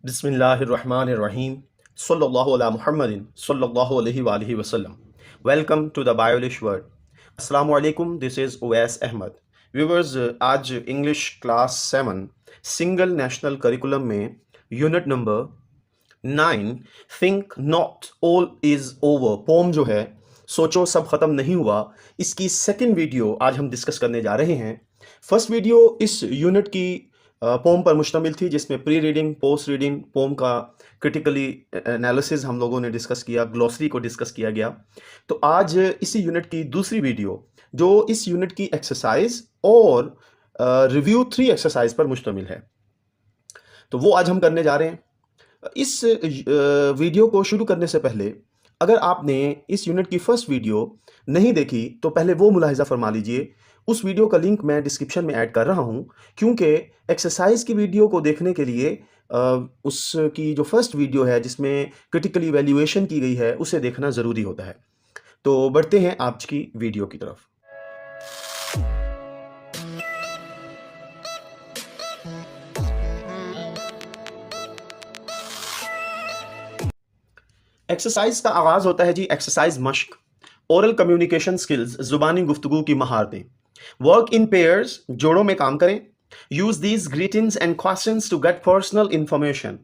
Bismillahirrahmanirrahim. Sallallahu ala Muhammadin. Sallallahu alayhi wa alihi wasallam. Welcome to the Biolish Word. Assalamu alaikum. This is Uwais Ahmad. Viewers, आज English class 7 single national curriculum में unit number 9 think not all is over poem जो है सोचो सब खत्म नहीं हुआ, इसकी सेकंड वीडियो आज हम डिस्कस करने जा रहे हैं। फर्स्ट वीडियो इस यूनिट की पोम पर मुश्तमिल थी, जिसमें pre reading post reading poem का क्रिटिकली एनालिसिस हम लोगों ने डिस्कस किया, ग्लॉसरी को डिस्कस किया गया। तो आज इसी यूनिट की दूसरी वीडियो जो इस यूनिट की एक्सरसाइज और रिव्यू 3 एक्सरसाइज पर मुश्तमिल है, तो वो आज हम करने जा रहे हैं। इस वीडियो को शुरू करने से पहले अगर आपने इस यूनिट की फर्स्ट वीडियो नहीं देखी तो पहले वो मुलाहिजा फरमा लीजिए। उस वीडियो का लिंक मैं डिस्क्रिप्शन में ऐड कर रहा हूं, क्योंकि एक्सरसाइज की वीडियो को देखने के लिए उसकी जो फर्स्ट वीडियो है जिसमें क्रिटिकल इवैल्यूएशन की गई है उसे देखना ज़रूरी होता है। तो बढ़ते हैं आज की वीडियो की तरफ। एक्सरसाइज का आगाज होता है जी एक्सरसाइज मश्क, ओरल कम्युनिकेशन स्किल्स, जुबानी गुफ्तगू की महारतें। वर्क इन पेयर्स, जोड़ों में काम करें। Use these greetings and questions to get personal information,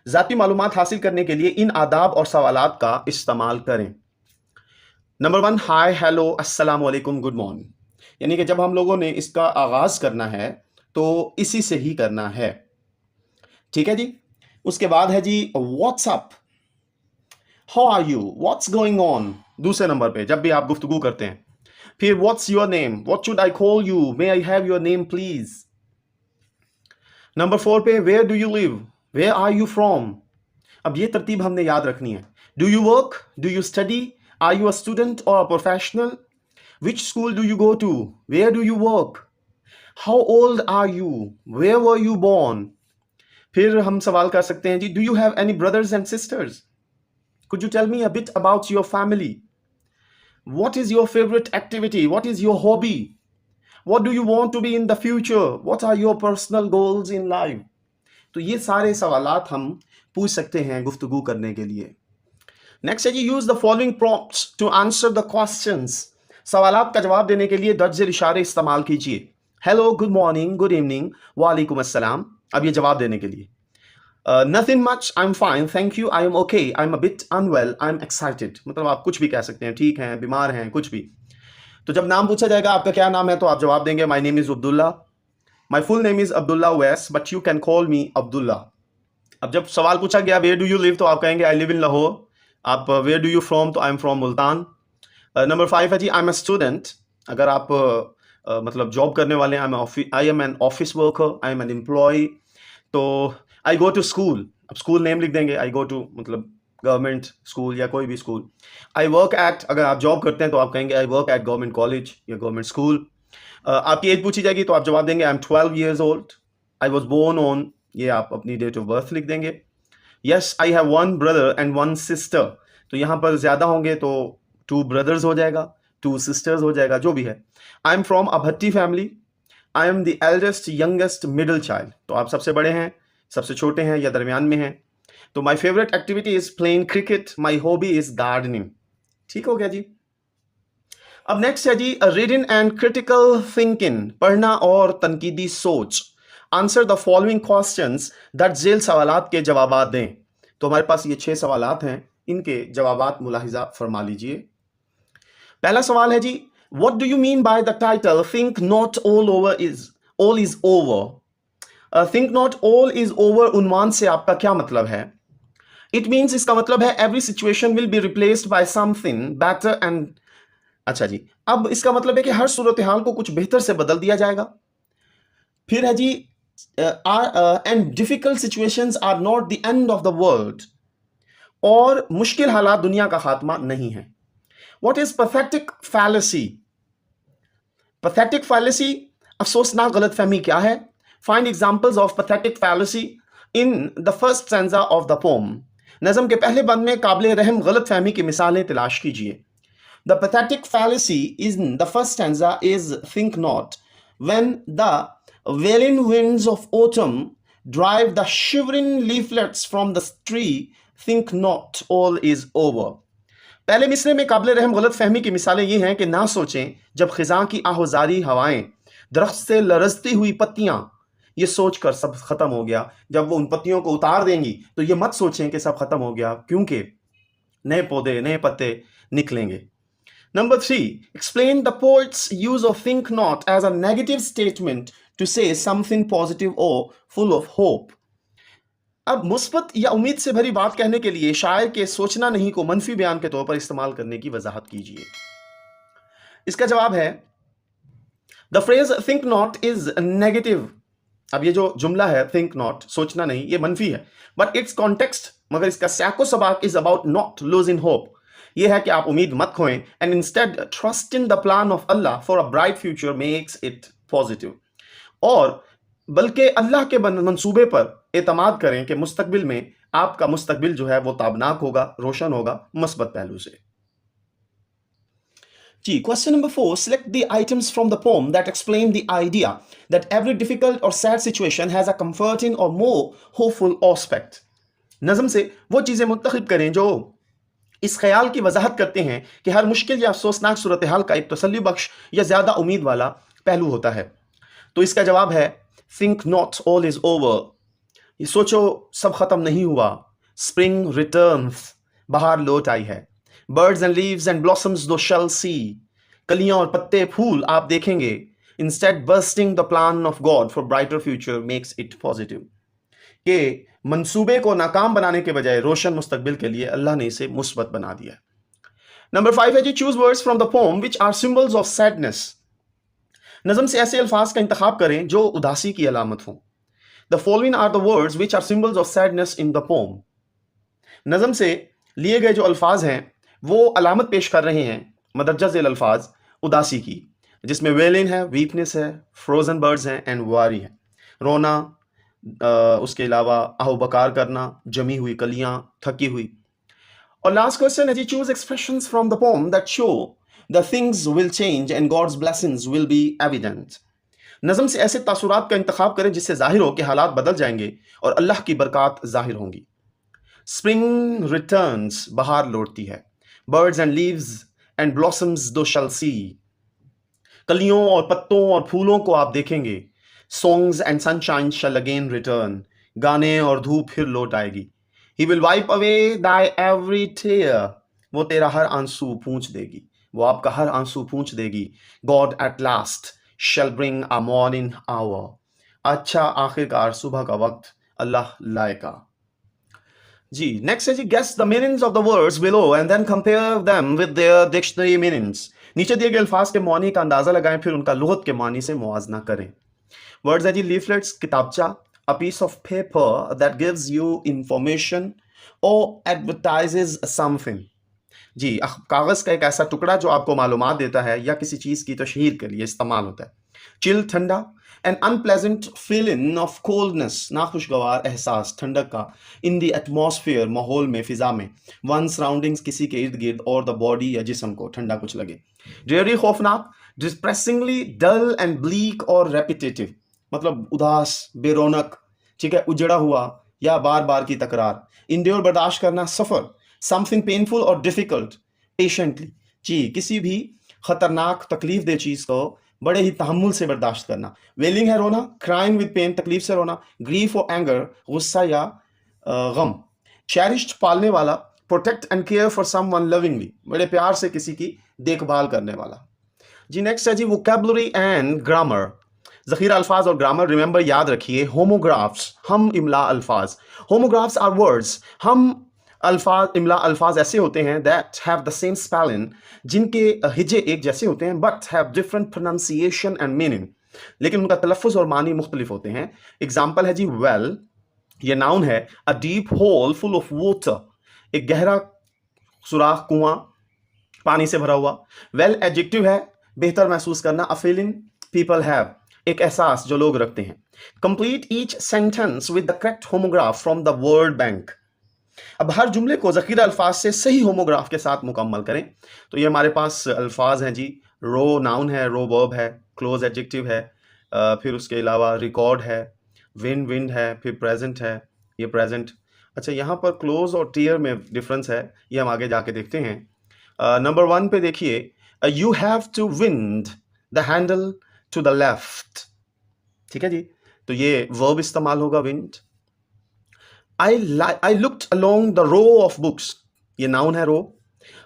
ज़ाती मालूमात हासिल करने के लिए इन आदाब और सवालात का इस्तेमाल करें। नंबर 1, हाय, हेलो, अस्सलाम वालेकुम, गुड मॉर्निंग। यानी कि जब हम लोगों ने इसका आगाज करना है तो इसी से ही करना है, ठीक है जी। उसके बाद है जी what's up, how are you, what's going on, दूसरे नंबर पे जब भी आप गुफ्तगू करते हैं। फिर what's your name, what should I call you, may I have your name please. Number 4 पे where do you live, where are you from. अब ये तरतीब हमने याद रखनी है। Do you work, do you study, are you a student or a professional, which school do you go to, where do you work, how old are you, where were you born. फिर हम सवाल कर सकते हैं जी, do you have any brothers and sisters, could you tell me a bit about your family, what is your favorite activity, what is your hobby, what do you want to be in the future, what are your personal goals in life। तो ये सारे सवालात हम पूछ सकते हैं गुफ्तगू करने के लिए। नेक्स्ट है जी use the following prompts to answer the questions, सवालात का जवाब देने के लिए दर्ज झेल इशारे इस्तेमाल कीजिए। Hello, good morning, good evening, वालेकुम अस्सलाम। अब ये जवाब देने के लिए nothing much, I'm fine, thank you, I am okay, I'm a bit unwell, I'm excited। मतलब आप कुछ भी कह सकते हैं, ठीक हैं, बीमार हैं, कुछ भी। तो जब नाम पूछा जाएगा आपका क्या नाम है तो आप जवाब देंगे my name is Abdullah, my full name is Abdullah Wais, but you can call me Abdullah. अब जब सवाल पूछा गया वेयर डू यू लिव तो आप कहेंगे आई लिव इन लाहौर। आप वेयर डू यू फ्रॉम तो I am from Multan. Number 5 है जी आई एम अ स्टूडेंट, अगर आप मतलब जॉब करने वाले हैं, I am an office worker, I am an employ. तो आई गो टू स्कूल, अब स्कूल नेम लिख देंगे, आई गो टू मतलब गवर्नमेंट स्कूल या कोई भी स्कूल। आई वर्क एट, अगर आप जॉब करते हैं तो आप कहेंगे I work at government college या गवर्नमेंट स्कूल। आपकी एज पूछी जाएगी तो आप जवाब देंगे I am 12 years old, I was born on, ये आप अपनी डेट ऑफ बर्थ लिख देंगे। Yes I have 1 brother and 1 sister, तो यहाँ पर ज़्यादा होंगे तो 2 brothers हो जाएगा, 2 sisters हो जाएगा, जो भी है। I am from a Bhatti family, I am the eldest youngest middle child, तो आप सबसे बड़े हैं, सबसे छोटे हैं या दरमियान में हैं। तो my favourite activity is playing cricket, my hobby is gardening. ठीक हो गया जी। अब नेक्स्ट है जी रीडिंग एंड क्रिटिकल थिंकिंग, पढ़ना और तनकीदी सोच। Answer the following questions that झेल सवालात के जवाबात दें। तो हमारे पास ये 6 सवालात हैं, इनके जवाबात मुलाहिजा फरमा लीजिए। पहला सवाल है जी what do you mean by the title think not all is over. Think not all is over उन्वान से आपका क्या मतलब है। इट मीन्स, इसका मतलब है every situation will be replaced by something better and, अच्छा जी, अब इसका मतलब है कि हर सूरत हाल को कुछ बेहतर से बदल दिया जाएगा। फिर है जी and difficult situations are not the end of the world, और मुश्किल हालात दुनिया का खात्मा नहीं है। What is pathetic fallacy, pathetic fallacy अफसोसनाक गलतफहमी क्या है। Find examples of pathetic fallacy in the first stanza of the poem। नज़म के पहले बंद में काबिल रहम गलत फहमी की मिसालें तलाश कीजिए। The pathetic fallacy in the first stanza is think not, when the wailing winds of autumn drive the shivering leaflets from the tree, think not all is over. पहले मिसरे में काबिल रहम गलत फहमी की मिसालें ये हैं कि ना सोचें जब खिजां की आहोजारी हवाएं, दरख्त से लरजती हुई पत्तियां, ये सोचकर सब खत्म हो गया। जब वो उन पत्तियों को उतार देंगी तो ये मत सोचें कि सब खत्म हो गया, क्योंकि नए पौधे नए पत्ते निकलेंगे। Number 3, explain the poet's use of think not as a negative statement to say something positive or full of hope. अब मुस्बत या उम्मीद से भरी बात कहने के लिए शायर के सोचना नहीं को मनफी बयान के तौर पर इस्तेमाल करने की वजाहत कीजिए। इसका जवाब है the phrase think not is negative. अब ये जो जुमला है थिंक नॉट, सोचना नहीं, ये मनफी है, बट इट्स कॉन्टेक्स्ट, मगर इसका सैको सबाक is about not losing hope. ये है कि आप उम्मीद मत खोएं, and instead trust in the plan of Allah for a bright future makes it positive. और बल्कि अल्लाह के मंसूबे पर एतमाद करें कि मुस्तकबिल में आपका मुस्तकबिल जो है वो ताबनाक होगा, रोशन होगा मस्बत पहलू से। जी, question number 4, select the items from the poem that explain the idea that every difficult or sad situation has a comforting or more hopeful aspect. नज़म से वो चीज़ें मुंतखब करें जो इस ख्याल की वजाहत करते हैं कि हर मुश्किल या अफसोसनाक सूरत हाल का एक तसल्ली बख्श या ज़्यादा उम्मीद वाला पहलू होता है। तो इसका जवाब है think not all is over। ये सोचो सब खत्म नहीं हुआ। Spring returns, बाहर लौट आई है। Birds and leaves and blossoms thou shall see, कलियां और पत्ते फूल आप देखेंगे। Instead bursting the plan of God for brighter future makes it positive। कि मंसूबे को नाकाम बनाने के बजाय रोशन मुस्तकबिल के लिए अल्लाह ने इसे मुस्बत बना दिया। नंबर 5 है जी, choose words from the poem which are symbols of sadness. नज़म से ऐसे अल्फाज का इंतखाब करें जो उदासी की अलामत हों। The following are the words which are symbols of sadness in the poem. नज़म से लिए गए जो अल्फाज हैं वो अलामत पेश कर रहे हैं मदरजा ज़ेल अल्फाज उदासी की, जिसमें वेलिन है, वीकनेस है, फ्रोजन बर्ड्स हैं एंड वारी है। रोना, उसके अलावा आहो बकार करना, जमी हुई कलियां, थकी हुई। और लास्ट क्वेश्चन है जी, choose expressions from the poem that show the things will change and God's blessings will be evident. नज़म से ऐसे तासुरात का इंतखाब करें जिससे जाहिर हो कि हालात बदल जाएंगे और अल्लाह की बरक़ात जाहिर होंगी। स्प्रिंग रिटर्न्स, बहार लौटती है। Birds and leaves and blossoms दो शल सी, कलियों और पत्तों और फूलों को आप देखेंगे। Songs and sunshine shall again return, गाने और धूप फिर लौट आएगी। He will wipe away thy every tear, वो तेरा हर आंसू पूंछ देगी, वो आपका हर आंसू पूंछ देगी। God at last shall bring a morning hour, अच्छा आखिरकार सुबह का वक्त अल्लाह लाएगा। जी, नेक्स्ट है जी, guess the meanings of the words below and then compare them with their dictionary meanings. नीचे दिए गए अल्फाज के मानी का अंदाजा लगाएं, फिर उनका लुगत के मानी से मुआजना करें। वर्ड्स है जी, लीफलेट्स किताबचा, a piece of paper that gives you information और एडवर्टाइजेज समथिंग। जी, कागज का एक ऐसा टुकड़ा जो आपको मालूमात देता है या किसी चीज की तशहीर के लिए इस्तेमाल होता है। चिल, ठंडा, an unpleasant feeling of coldness, नाखुशगवार एहसास ठंडक का। इन द एटमॉस्फेयर, माहौल में, फिजा में। वन सराउंडिंग्स, किसी के इर्द गिर्द, और द बॉडी या जिस्म को ठंडा कुछ लगे। ड्रेरी, खौफनाक, डिप्रेसिंगली डल एंड ब्लीक और रेपिटेटिव, मतलब उदास, बेरौनक, ठीक है, उजड़ा हुआ या बार बार की तकरार। इंड्योर, बर्दाश्त करना, सफर। समथिंग पेनफुल और डिफिकल्ट, पेशेंटली, जी, किसी भी खतरनाक तकलीफ दे चीज को बड़े ही तहम्मुल से बर्दाश्त करना। वेलिंग है रोना, क्राइम विद पेन, तकलीफ से रोना। ग्रीफ और एंगर, गुस्सा या गम। चेरिश्ड, पालने वाला। Protect and care for someone lovingly, बड़े प्यार से किसी की देखभाल करने वाला। जी, नेक्स्ट है जी, वोकैबुलरी एंड ग्रामर, ज़ख़ीरा अल्फाज और ग्रामर। रिमेंबर, याद रखिए, होमोग्राफ्स, हम इमला अल्फाज। होमोग्राफ्स आर वर्ड्स, हम अल्फाज, इमला अल्फाज ऐसे होते हैं that have the same spelling, जिनके हिजे एक जैसे होते हैं, but have different pronunciation and meaning, लेकिन उनका तलफ़ुज़ और मानी मुख्तलिफ होते हैं। एग्जाम्पल है जी, वेल, ये नाउन है। A deep whole full of water, एक गहरा सुराख, कुआं, पानी से भरा हुआ। वेल, एडजेक्टिव है, बेहतर महसूस करना। अ फीलिंग पीपल हैव, एक एहसास जो लोग रखते हैं। Complete each sentence with the correct homograph from the word bank. अब हर जुमले को ज़ख़ीरा अल्फाज से सही होमोग्राफ के साथ मुकम्मल करें। तो ये हमारे पास अल्फाज हैं जी, रो नाउन है, रो वर्ब है, क्लोज एडजेक्टिव है, फिर उसके अलावा रिकॉर्ड है, विन विंड है, फिर प्रेजेंट है, ये प्रेजेंट। अच्छा, यहाँ पर क्लोज और टीयर में डिफरेंस है, ये हम आगे जाके देखते हैं। नंबर 1 पे देखिए, you have to wind the handle to the left. ठीक है जी, तो ये वर्ब इस्तेमाल होगा wind. I looked along the row of books, ये नाउन है row.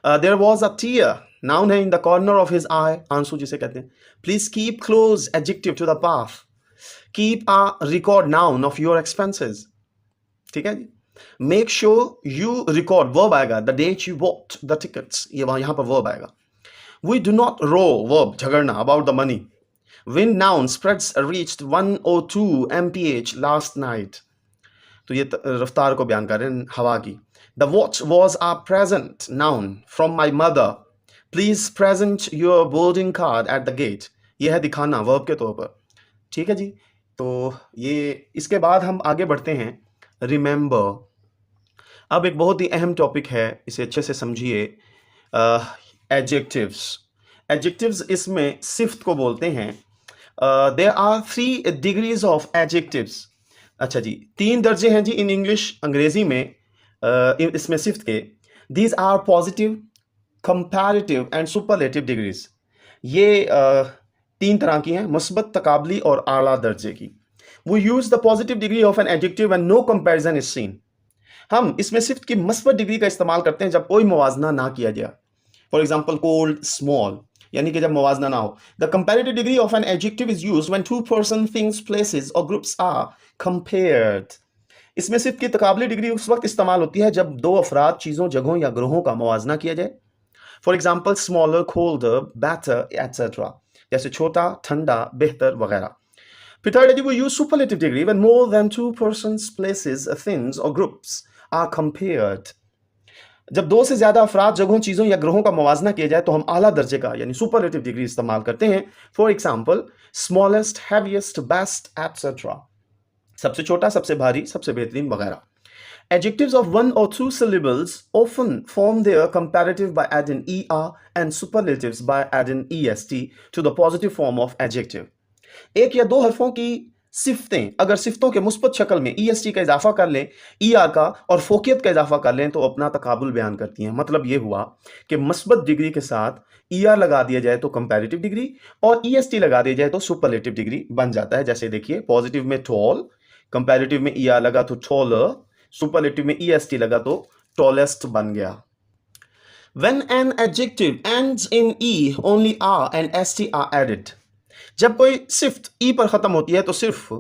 There was a tear, noun है, in the corner of his eye, आंसू जिसे कहते हैं। Please keep close, adjective to the path. Keep a record, noun of your expenses. ठीक है जी। Make sure you record, verb आएगा, the date you bought the tickets, ये वहां यहां पर वर्ब आएगा। We do not row, verb झगड़ना, about the money. Wind, noun, spreads reached 102 mph last night, तो ये रफ्तार को बयान कर रहे हैं, हवा की। The watch was a present, noun, from my mother. Please present your boarding card at the gate, यह है दिखाना, वर्ब के तौर पर। ठीक है जी। तो ये, इसके बाद हम आगे बढ़ते हैं, रिमेंबर। अब एक बहुत ही अहम टॉपिक है, इसे अच्छे से समझिए। एडजेक्टिव्स, एडजेक्टिव्स इसमें सिफ्त को बोलते हैं। There are 3 degrees of adjectives. अच्छा जी, 3 दर्जे हैं जी इन इंग्लिश, अंग्रेजी में इसमें सिफ्त के। These are positive, comparative and superlative degrees. ये 3 तरह की हैं, मुस्बत, तकाबली और आला दर्जे की। We use the positive degree of an adjective and no comparison is seen. हम इसमें सिर्फ की मस्बत डिग्री का इस्तेमाल करते हैं जब कोई मुवाजना ना किया जाए। फॉर एग्जाम्पल कोल्ड, स्मॉल, यानी कि जब मुवाजना ना हो। The comparative degree of an adjective is used when 2 person, things, places और ग्रुप्स आर कंपेयर्ड। इसमें सिर्फ की तकाबली डिग्री उस वक्त इस्तेमाल होती है जब 2 अफराद, चीज़ों, जगहों या ग्रोहों का मुवाजना किया जाए। For example smaller, colder, better etcetera, जैसे छोटा, ठंडा, बेहतर वगैरह। फिर थर्ड है, वो use superlative degree when more than 2 persons, places, things और ग्रुप्स आर कंपेयर्ड। जब 2 से ज्यादा अफराद, जगहों, चीजों या ग्रहों का मुवाजना किया जाए तो हम आला दर्जे का यानी सुपरलेटिव डिग्री इस्तेमाल करते हैं। For example smallest, heaviest, best etcetera, सबसे छोटा, सबसे भारी, सबसे बेहतरीन वगैरह। Adjectives of 1 or 2 syllables often form their comparative by adding er and superlatives by adding est to the positive form of adjective. 1 या 2 हरफों की सिफ्तें अगर सिफ्तों के मुस्बत शक्ल में est का इजाफा कर लें, er का और फोकियत का इजाफा कर लें तो अपना तकाबुल बयान करती हैं। मतलब ये हुआ कि मुस्बत डिग्री के साथ er लगा दिया जाए तो कंपैरेटिव डिग्री और est लगा दिया जाए तो सुपरलेटिव डिग्री बन जाता है। जैसे देखिए, पॉजिटिव में टॉल, कंपैरेटिव में er लगा तो टॉलर, सुपरलेटिव में est लगा तो टॉलेस्ट बन गया। When an adjective ends in e, only r and st are added. जब कोई सिफ्त ई पर खत्म होती है तो सिर्फ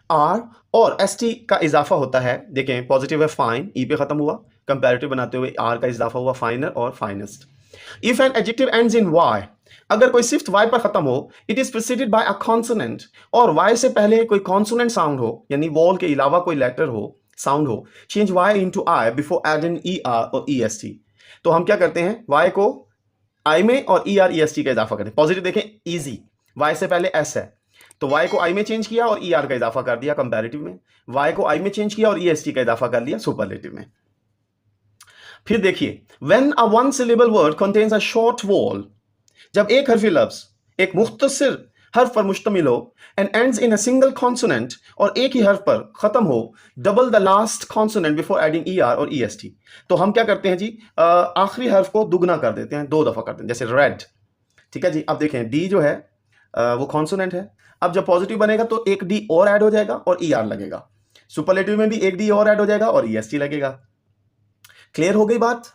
आर और एस टी का इजाफा होता है। देखें, पॉजिटिव है फाइन, ई पे खत्म हुआ, कंपैरेटिव बनाते हुए आर का इजाफा हुआ, फाइनर और finest. If an adjective ends in Y, अगर कोई सिफ्त वाई पर खत्म हो, it is preceded by a consonant, और वाई से पहले कोई कॉन्सोनेंट साउंड हो, यानी वॉल के अलावा कोई लेटर हो, साउंड हो, change Y into I before adding E R और ई एस टी। तो हम क्या करते हैं, वाई को आई में और E R E S T का इजाफा करें। पॉजिटिव देखें, इजी, वाई से पहले एस है तो वाई को आई में चेंज किया और ई आर का इजाफा कर दिया कंपैरेटिव में, वाई को आई में चेंज किया और ई एस टी का इजाफा कर दिया सुपरलेटिव में। फिर देखिए, when a one syllable word contains a short wall, जब एक हरफी लफ्ज एक मुख्तसर हर्फ पर मुश्तमिल हो, and ends in a single consonant, और एक ही हर्फ पर खत्म हो, double the last consonant before adding E R और ई एस टी, तो हम क्या करते हैं जी, आखिरी हर्फ को दुगना कर देते हैं, 2 दफा करते हैं। जैसे रेड, ठीक है जी। अब देखें, डी जो है वो कॉन्सोनेंट है, अब जब पॉजिटिव बनेगा तो एक डी और ऐड हो जाएगा और ई आर लगेगा। सुपरलेटिव में भी एक डी और ऐड हो जाएगा और ई एस टी लगेगा। क्लियर हो गई बात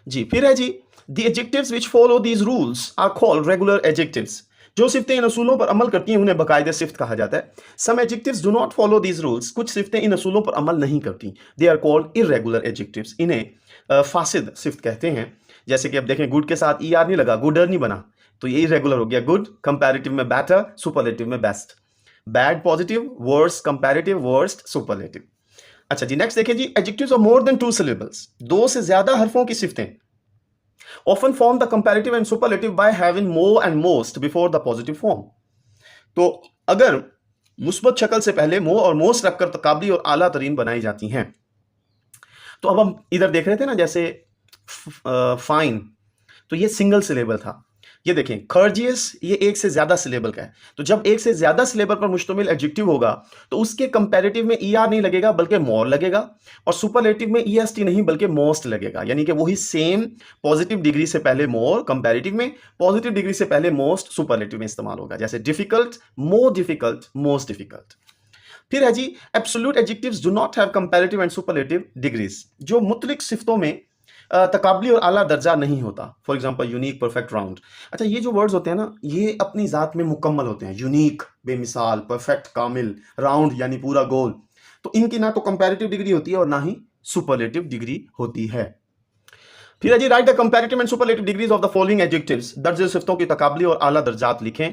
जी। फिर है जी, the adjectives which follow these rules are called regular adjectives. जो सिफ्तें इन असूलों पर अमल करती हैं उन्हें बाकायदा सिफ्त कहा जाता है। Some adjectives do not follow these rules, कुछ सिफ्तें इन असूलों पर अमल नहीं करती, they are called irregular adjectives, इन्हें फासिद सिफ्त कहते हैं। जैसे कि अब देखें, गुड के साथ ई आर नहीं लगा, गुडर नहीं बना, तो ये इरेगुलर हो गया गुड, कंपैरेटिव में बेटर, सुपरलेटिव में best. Bad positive, worst comparative, worst superlative. अच्छा जी, नेक्स्ट देखिए जी, adjectives of more than 2 syllables, 2 से ज्यादा हरफों की सिफ्तें often form the comparative and superlative by having more and most before the positive form. तो अगर मुस्बत शक्ल से पहले मोर और मोस्ट रखकर तकाबली और आला तरीन बनाई जाती हैं। तो अब हम इधर देख रहे थे ना, जैसे फाइन, तो ये सिंगल सिलेबल था। ये देखें खर्जियस ये एक से ज्यादा सिलेबल का है, तो जब एक से ज्यादा सिलेबल पर मुश्तमिल एडजेक्टिव होगा तो उसके कंपैरेटिव में ईआर नहीं लगेगा बल्कि मोर लगेगा, और सुपरलेटिव में ईएसटी नहीं बल्कि मोस्ट लगेगा, यानी कि वही सेम पॉजिटिव डिग्री से पहले मोर कंपैरेटिव में, पॉजिटिव डिग्री से पहले मोस्ट सुपरलेटिव में इस्तेमाल होगा, जैसे difficult, more difficult, most difficult. फिर है जी absolute adjectives do not have comparative and superlative degrees, जो मुतलिक सिफ्तों में तकाबली और आला दर्जा नहीं होता। For example unique, perfect, round. अच्छा ये जो वर्ड्स होते हैं ना ये अपनी ज़ात में मुकम्मल होते हैं, यूनिक बेमिसाल, परफेक्ट कामिल, राउंड यानी पूरा गोल, तो इनकी ना तो कंपैरेटिव डिग्री होती है और ना ही सुपरलेटिव डिग्री होती है। फिर है जी write the comparative and superlative degrees of the following adjectives, दर्ज सिफ्तों की तकाबली और आला दर्जात लिखें।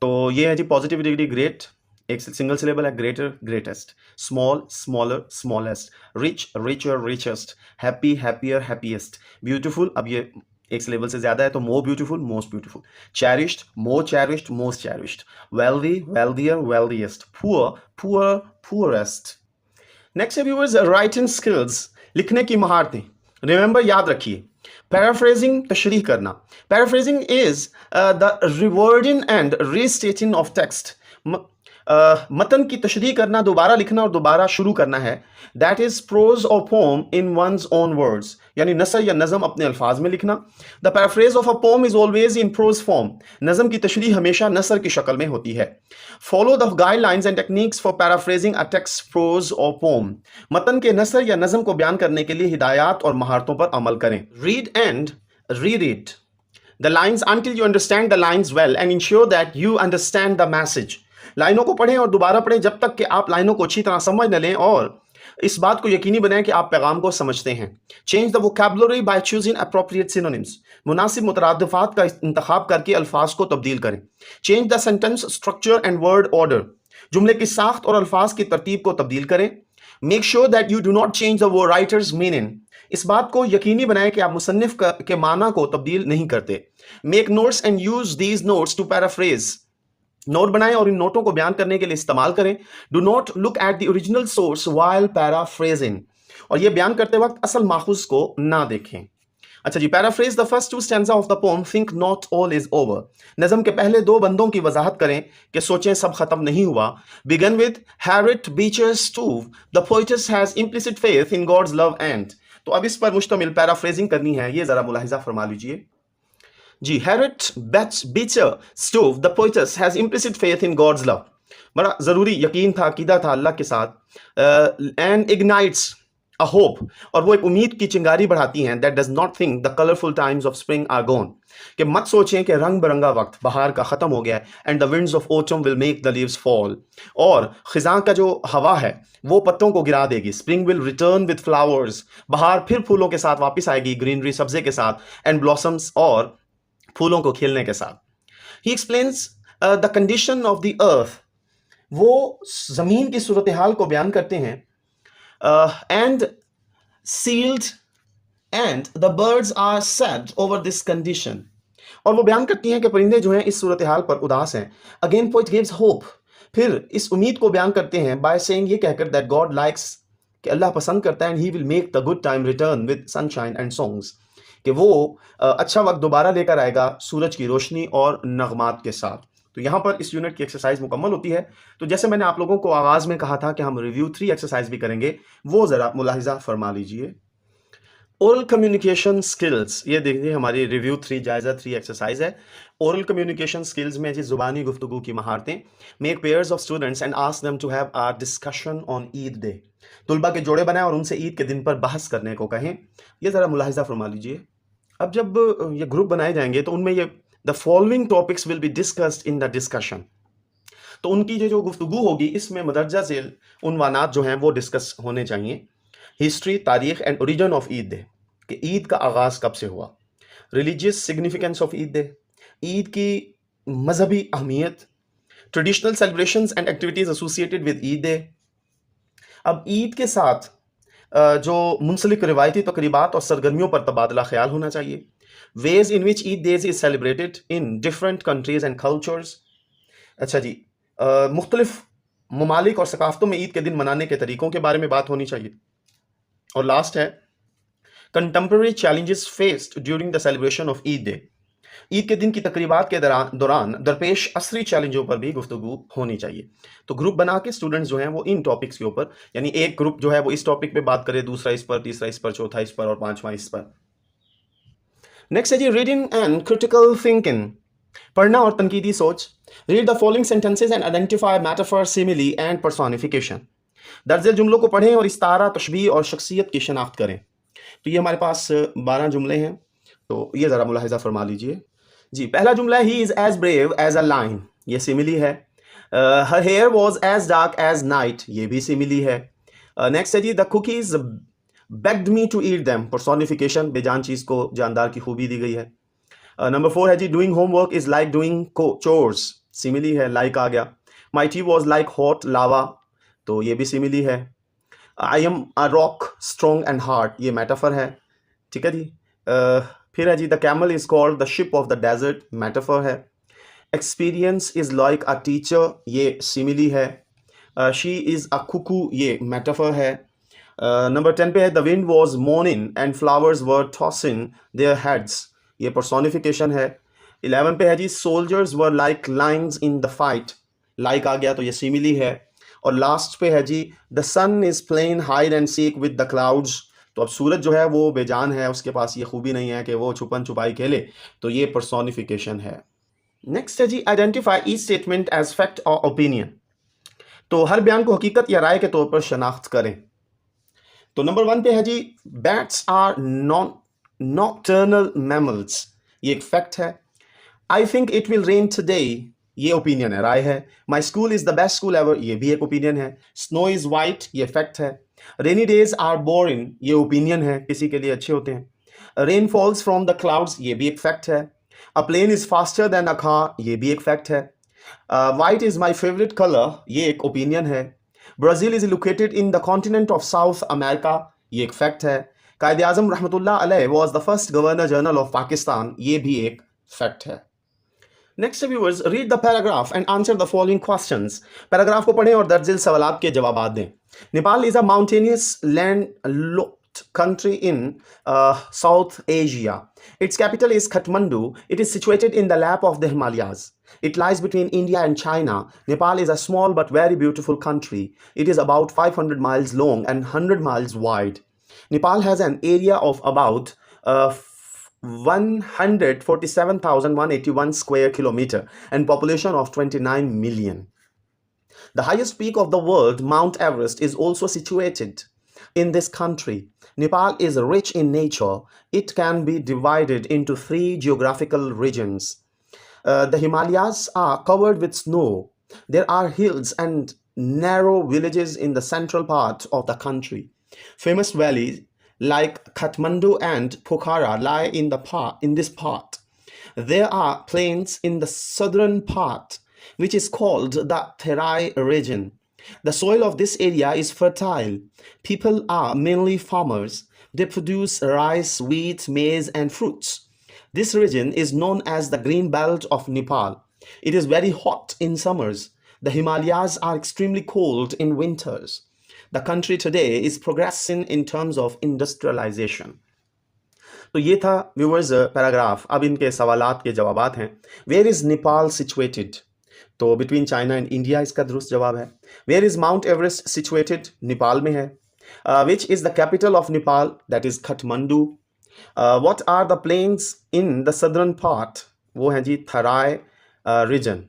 तो ये है जी पॉजिटिव डिग्री ग्रेट, एक सिंगल सिलेबल है, greater, greatest, small, smaller, smallest, rich, richer, richest, happy, happier, happiest, beautiful, अब ये एक सिलेबल से ज्यादा है तो more beautiful, most beautiful, cherished, more cherished, most cherished, wealthy, wealthier, wealthiest, poor, poor, poorest. Next है viewers writing skills, लिखने की महारतें। रिमेंबर याद रखिए, पैराफ्रेजिंग तशरीह करना, paraphrasing is the rewording and restating of text, मतन की तशरीह करना, दोबारा लिखना और दोबारा शुरू करना है। दैट इज प्रोज और पोम इन वंस ओन वर्ड्स, यानी नसर या नज़म अपने अल्फाज में लिखना। The paraphrase of a poem is always in prose form, नज़म की तशरीह हमेशा नसर की शक्ल में होती है। Follow the guidelines and techniques for paraphrasing a text, prose और पोम, मतन के नसर या नज़म को बयान करने के लिए हिदायत और महारतों पर अमल करें। Read and reread the lines until you understand the lines well and ensure that you understand the message, लाइनों को पढ़ें और दोबारा पढ़ें जब तक कि आप लाइनों को अच्छी तरह समझ न लें और इस बात को यकीनी बनाएं कि आप पैगाम को समझते हैं। Change the vocabulary by choosing appropriate synonyms, मुनासिब मुतरादिफात का इंतखाब करके अल्फाज को तब्दील करें। Change the sentence structure and word order, जुमले की साख्त और अल्फाज की तरतीब को तब्दील करें। Make sure that you do not change the writers meaning, इस बात को यकीनी बनाएं कि आप मुसन्निफ के माना को तब्दील नहीं करते। Make notes and use these notes to paraphrase, note बनाएं और इन नोटों को बयान करने के लिए इस्तेमाल करें। Do not look at the original source while paraphrasing, और यह बयान करते वक्त असल माखूज को ना देखें। अच्छा जी, paraphrase the first two stanza of the poem, think not all is over, नज़म के पहले दो बंदों की वजाहत करें कि सोचें सब खत्म नहीं हुआ। Begin with Harriet Beecher Stowe, the poets has implicit faith in God's love and, तो अब इस पर मुश्तमिल पैराफ्रेजिंग करनी है, ये जरा मुलाहिजा फरमा लीजिए जी। Harriet Beecher Stowe, the poets has implicit faith in God's love, बड़ा जरूरी यकीन था, अकीदा था अल्लाह के साथ। एंड इग्नाइट्स अ होप, और वो एक उम्मीद की चिंगारी बढ़ाती हैं। That does not think the colourful times of spring are gone, कि मत सोचें कि रंग बिरंगा वक्त बहार का खत्म हो गया है। And the winds of autumn will make the leaves fall, और खिजां का जो हवा है वो पत्तों को गिरा देगी। Spring will return with flowers, बहार फिर फूलों के साथ वापस आएगी, ग्रीनरी सब्जे के साथ, एंड ब्लॉसम्स और फूलों को खिलने के साथ। He explains the condition of the earth, वो जमीन की सूरत हाल को बयान करते हैं। And sealed and the birds are sad over this condition, और वो बयान करती हैं कि परिंदे जो हैं इस सूरत हाल पर उदास हैं। अगेन पोएट गिव्स होप, फिर इस उम्मीद को बयान करते हैं बाय सेइंग, ये कहकर दैट गॉड लाइक्स, कि अल्लाह पसंद करता है, and he will make the good time return with sunshine and songs, कि वो अच्छा वक्त दोबारा लेकर आएगा सूरज की रोशनी और नगमात के साथ। तो यहाँ पर इस यूनिट की एक्सरसाइज मुकम्मल होती है। तो जैसे मैंने आप लोगों को आगाज में कहा था कि हम रिव्यू 3 एक्सरसाइज भी करेंगे, वो जरा मुलाहिजा फरमा लीजिए। ओरल कम्युनिकेशन स्किल्स, ये देखिए हमारी रिव्यू 3 जायजा 3 एक्सरसाइज है। ओरल कम्युनिकेशन स्किल्स में जी जुबानी गुफ्तगू की महारतें। Make pairs of students and ask them to have a discussion on Eid day, तुलबा के जोड़े बनाएं और उनसे ईद के दिन पर बहस करने को कहें। ये ज़रा मुलाहिजा फरमा लीजिए। अब जब ये ग्रुप बनाए जाएंगे तो उनमें ये the following topics will be discussed in the discussion, तो उनकी जो गुफ्तगू होगी इसमें मदरजा से उन्वानात जो हैं वो डिस्कस होने चाहिए। हिस्ट्री, तारीख and origin of Eid day, कि ईद का आगाज़ कब से हुआ। Religious significance of Eid day, Eid की मजहबी अहमियत। Traditional celebrations and activities associated with Eid day. अब ईद के साथ जो मुंसलिक रिवायती तकरीबात और सरगर्मियों पर तबादला ख्याल होना चाहिए। Ways in which Eid days is celebrated in different countries and cultures. अच्छा जी, मुख्तलिफ ममालिक और सकाफ़तों में ईद के दिन मनाने के तरीक़ों के बारे में बात होनी चाहिए। और लास्ट है contemporary challenges faced during the celebration of Eid day, Eid के दिन की तकरीबात के दौरान दरपेश असरी चैलेंजों पर भी गुफ्तगू होनी चाहिए। तो ग्रुप बना के स्टूडेंट्स जो हैं वो इन टॉपिक्स के ऊपर, यानी एक ग्रुप जो है वो इस टॉपिक पे बात करे, दूसरा इस पर, तीसरा इस पर, चौथा इस पर और पांचवा इस पर। नेक्स्ट है जी रीडिंग एंड क्रिटिकल थिंकिंग, पढ़ना और तनकीदी सोच। Read the following sentences and identify metaphor, simile and personification. दर्ज जुमलों को पढ़ें और इस्तारा, तशबीह और शख्सियत की शनाख्त करें। तो ये हमारे पास 12 जुमले हैं, तो ये ज़रा मुलाहिजा फरमा लीजिए जी। पहला जुमला, he is as brave as a lion, ये सिमिली है। Her hair was as dark as night, ये भी सिमिली है। नेक्स्ट है जी, the cookies begged me to eat them, personification, बेजान चीज़ को जानदार की खूबी दी गई है। नंबर 4 है जी, doing homework is like doing chores, simile है, लाइक आ गया। My tea was like hot lava, तो ये भी सिमिली है। I am a rock strong and hard, ये मेटाफर है, ठीक है जी। फिर है जी, the camel is called the ship of the desert, metaphor है। Experience is like a teacher, ये सिमिली है। शी इज़ अ कुकू, ये मेटाफर है। नंबर 10 पे है, the wind was mourning and flowers were tossing their heads, ये personification है। 11 पे है जी, soldiers were like lions in the fight, like आ गया तो ये सिमिली है। और लास्ट पे है जी, the sun is playing hide and seek with the clouds, तो अब सूरज जो है वो बेजान है, उसके पास ये खूबी नहीं है कि वो छुपन छुपाई खेले, तो ये पर्सोनिफिकेशन है। नेक्स्ट है जी, identify each statement as fact और ओपिनियन, तो हर बयान को हकीकत या राय के तौर पर शनाख्त करें। तो नंबर 1 पे है जी, बैट्स आर नॉक्टर्नल मैमल्स, ये एक फैक्ट है। I think it will rain today, ये ओपिनियन है, राय है। My school is the best school ever, ये भी एक ओपिनियन है। स्नो इज वाइट, ये फैक्ट है। रेनी डेज आर बोरिंग, ये ओपिनियन है, किसी के लिए अच्छे होते हैं। Rain falls from the clouds, ये भी एक फैक्ट है। अ plane is faster than a car, ये भी एक फैक्ट है। White is my favourite colour, ये एक ओपिनियन है। Brazil is located in the continent of south America, ये एक फैक्ट है। कायदे आज़म रहमतुल्लाह अलैह was the first governor general of Pakistan, ये भी एक फैक्ट है। Next viewers, read the paragraph and answer the following questions. Paragraph को पढ़ें और दर्जिल सवालात के जवाब दें। Nepal is a mountainous land country in South Asia. Its capital is Kathmandu. It is situated in the lap of the Himalayas. It lies between India and China. Nepal is a small but very beautiful country. It is about 500 miles long and 100 miles wide. Nepal has an area of about 147,181 square kilometer and population of 29 million. The highest peak of the world, Mount Everest, is also situated in this country. Nepal is rich in nature. It can be divided into 3 geographical regions. The Himalayas are covered with snow. There are hills and narrow villages in the central part of the country. Famous valleys like Kathmandu and Pokhara lie in this part. There are plains in the southern part, which is called the Terai region. The soil of this area is fertile. People are mainly farmers. They produce rice, wheat, maize, and fruits. This region is known as the Green Belt of Nepal. It is very hot in summers. The Himalayas are extremely cold in winters. The country today is progressing in terms of industrialization. तो ये था viewers paragraph. अब इनके सवालात के जवाबात हैं। Where is Nepal situated, तो बिटवीन चाइना एंड इंडिया इसका दुरुस्त जवाब है। Where is Mount Everest situated, Nepal में है। Which is the capital of Nepal, that is Kathmandu. What are the plains in the southern part, वो है जी थराई रीजन।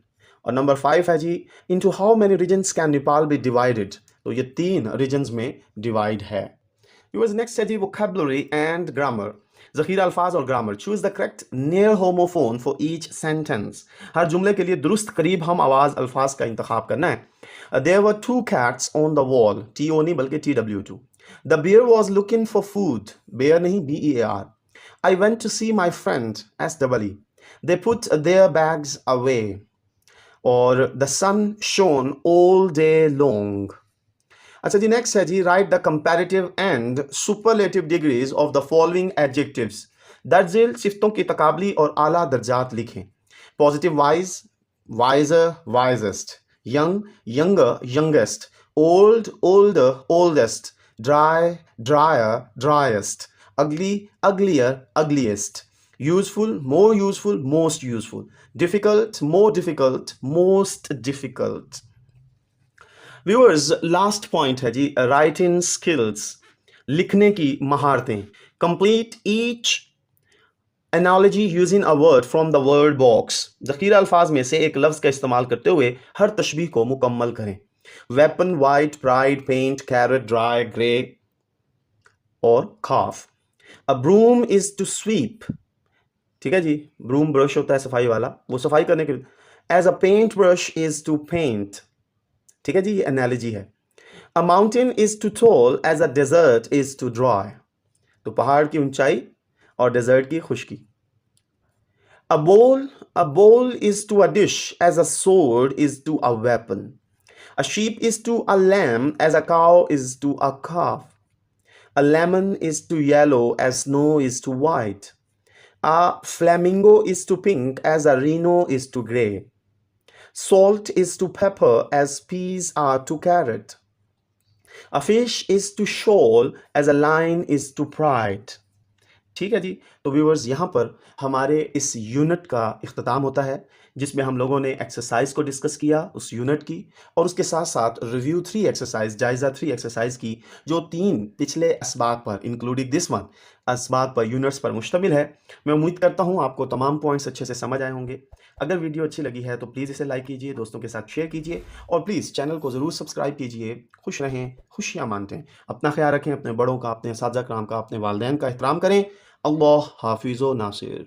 और नंबर 5 है जी, into how many regions can Nepal be divided, तो ये 3 रीजन्स में डिवाइड है। नेक्स्ट है जी वोकैबुलरी एंड ग्रामर, ज़ख़ीरा अल्फाज और grammar. Choose the correct near homophone for each sentence, हर जुमले के लिए दुरुस्त करीब हम आवाज़ अल्फाज का इंतखाब करना है। There were 2 cats on the wall, TO नहीं बल्कि TW2। The bear was looking for food, bear नहीं BEAR। I went to see my friend SEE। They put their bags away. और the sun shone all day long. अच्छा जी, next है जी, write the comparative and superlative degrees of the following adjectives. दर्ज सिफ्तों की तकाबली और आला दर्जात लिखें। Positive wise, wiser, wisest. Young, younger, youngest. Old, older, oldest. Dry, drier, driest. Ugly, uglier, ugliest. Useful, more useful, most useful, difficult, more difficult, most difficult. Viewers, last point है जी, राइटिंग स्किल्स, लिखने की महारतें। Complete each analogy using a word from the word box. ज़ख़ीरा अल्फाज में से एक लफ्ज़ का इस्तेमाल करते हुए हर तशबीह को मुकम्मल करें। Weapon, white, pride, paint, carrot, dry, grey और खाफ। A broom is to sweep, ठीक है जी, ब्रूम ब्रश होता है सफाई वाला, वो सफाई करने के लिए। As a paint brush is to paint, ठीक है जी, ये एनालॉजी है। A mountain is to tall as a desert is to dry, तो पहाड़ की ऊंचाई और डेजर्ट की खुश्की। A bowl, a bowl is to a dish as a sword is to a weapon. A sheep is to a lamb as a cow is to a calf. A lemon is to yellow as snow is to white. A flamingo is to pink as a rhino is to gray. Salt is to pepper as peas are to carrot. A fish is to shoal as a lion is to pride. ठीक है जी। तो viewers, यहाँ पर हमारे इस unit का इख्तिताम होता है, जिसमें हम लोगों ने एक्सरसाइज को डिस्कस किया उस यूनिट की, और उसके साथ साथ रिव्यू 3 एक्सरसाइज, जायज़ा 3 एक्सरसाइज की, जो 3 पिछले असबाक पर इंक्लूडिंग दिस वन असबाक पर, यूनिट्स पर मुश्तमिल है। मैं उम्मीद करता हूँ आपको तमाम पॉइंट्स अच्छे से समझ आए होंगे। अगर वीडियो अच्छी लगी है तो प्लीज़ इसे लाइक कीजिए, दोस्तों के साथ शेयर कीजिए, और प्लीज़ चैनल को ज़रूर सब्सक्राइब कीजिए। खुश रहें, खुशियाँ मानते, अपना ख्याल रखें, अपने बड़ों का, अपने साथी कराम का, अपने वालिदैन का एहतराम करें। अल्लाह हाफिज़ व नासिर।